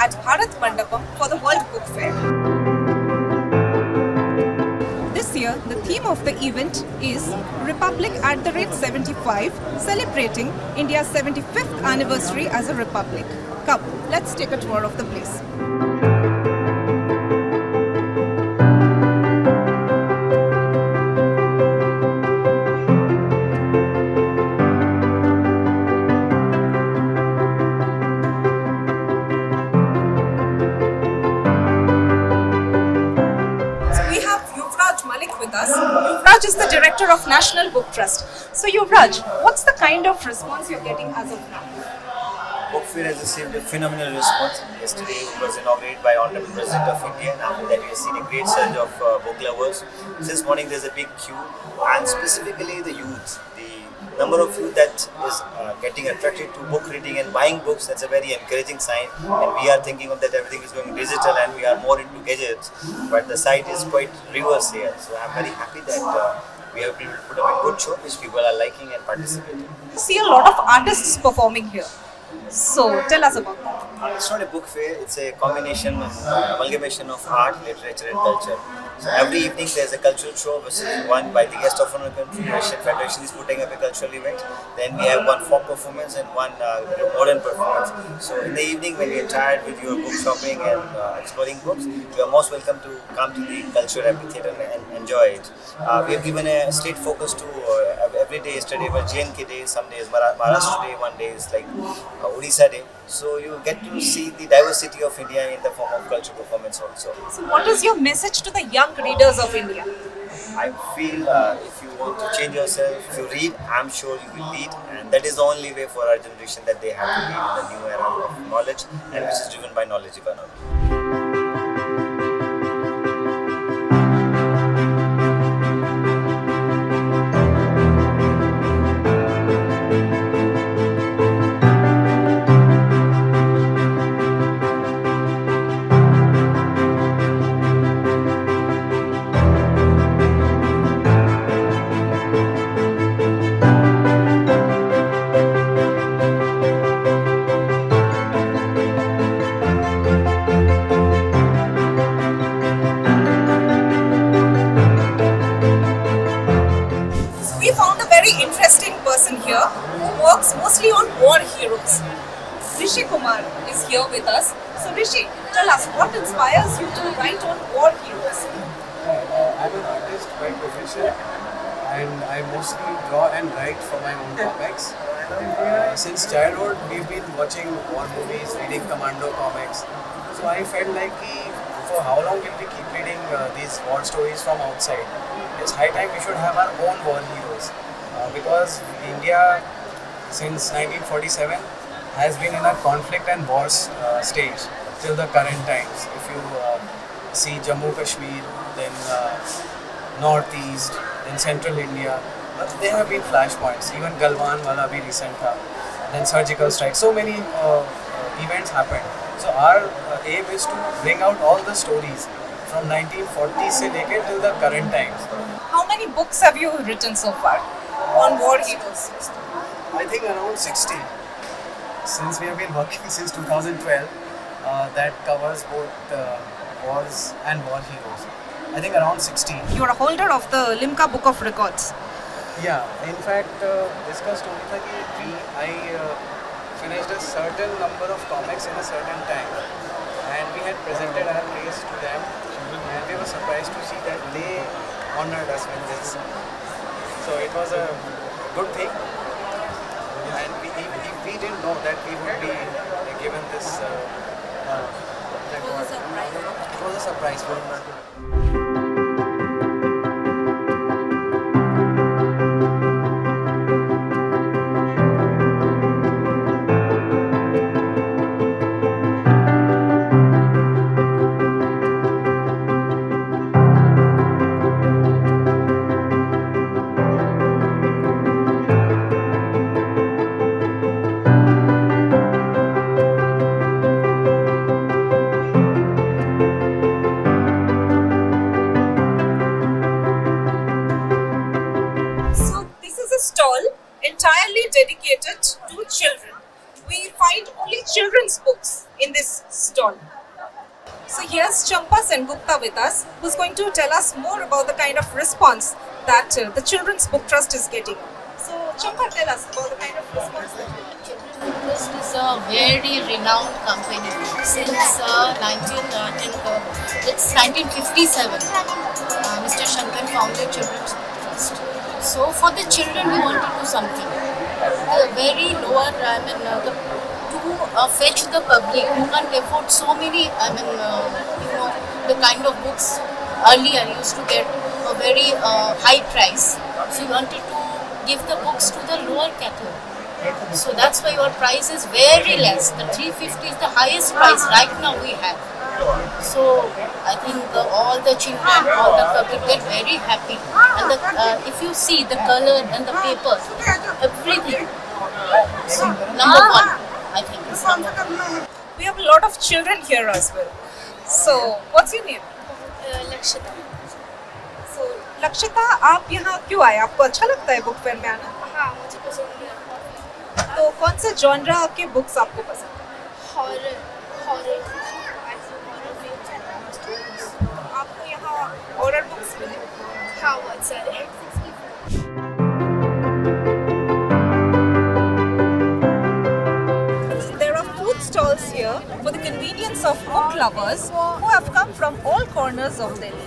at Bharat Mandapam for the World Book Fair. This year, the theme of the event is Republic at the rate 75, celebrating India's 75th anniversary as a republic. Come, let's take a tour of the place. With us. Yuvraj is the director of National Book Trust. So Yuvraj, what's the kind of response you're getting as of now? Book Fair has received a phenomenal response. Yesterday it was inaugurated by Honorable President of India, and after that we have seen a great surge of book lovers. Since morning there's a big queue, and specifically the youth, the number of youth that is getting attracted to book reading and buying books, that's a very encouraging sign. And we are thinking of that everything is going digital and we are more into gadgets, but the site is quite reverse here. So I'm very happy that we have been able to put up a good show which people are liking and participating. You see a lot of artists performing here. So tell us about that. It's not a book fair, it's a combination, amalgamation of art, literature and culture. So every evening there's a cultural show which is one by the guest of honor country. Russian Federation is putting up a cultural event. Then we have one folk performance and one modern performance. So in the evening when you're tired with your book shopping and exploring books, you are most welcome to come to the Culture Amphitheatre and enjoy it. We have given a state focus to every day. Yesterday was JNK Day, some days Maharashtra Day, one day is like Odisha Day. So you get to see the diversity of India in the form of cultural performance also. So what is your message to the young readers of India? I feel if you want to change yourself, if you read, I'm sure you will lead, and that is the only way for our generation that they have to lead in the new era of knowledge, and which is driven by knowledge economy. Interesting person here who works mostly on war heroes. Rishi Kumar is here with us. So Rishi, tell us what inspires you to write on war heroes? I'm an artist by profession and I mostly draw and write for my own comics. Since childhood we've been watching war movies, reading Commando comics. So I felt like for how long will we keep reading these war stories from outside? It's high time we should have our own war heroes. Because India since 1947 has been in a conflict and wars stage till the current times. If you see Jammu Kashmir, then Northeast, then Central India, there have been flashpoints. Even Galwan wala bhi recent tha. Then surgical strikes. So many events happened. So our aim is to bring out all the stories from 1940s se leke till the current times. How many books have you written so far on war heroes? I think around 60. Since we have been working since 2012, that covers both wars and war heroes. I think around 60. You are a holder of the Limca Book of Records. Yeah, in fact, discussed only that I finished a certain number of comics in a certain time, and we had presented our case to them, and we were surprised to see that they honored us with this. So it was a good thing, and we didn't know that we would be given this. It was a surprise for us. Stall entirely dedicated to children. we find only children's books in this stall. So here's Champa Sengupta with us, who's going to tell us more about the kind of response that the Children's Book Trust is getting. So Champa, tell us about the kind of response that you get. Children's Book Trust is a very renowned company since it's 1957. Mr. Shankar founded Children's Book Trust. So for the children, we want to do something. The very lower, to fetch the public who can't afford so many, the kind of books earlier used to get a very high price. So we wanted to give the books to the lower category. So that's why your price is very less. The 350 is the highest price right now we have. So I think all the children, all the public get very happy. And if you see the color and the paper, everything. So number one, I think is number one. We have a lot of children here as well. So what's your name? Lakshita So Lakshita, आप यहाँ क्यों आए? आपको अच्छा लगता है book fair में आना? हाँ मुझे पसंद है तो कौन से जॉनरा के बुक्स आपको पसंद है? Horror horror horror films and stories आपको यहाँ हॉरर बुक्स मिले? हाँ बहुत सारे There are food stalls here for the convenience of book lovers who have come from all corners of Delhi.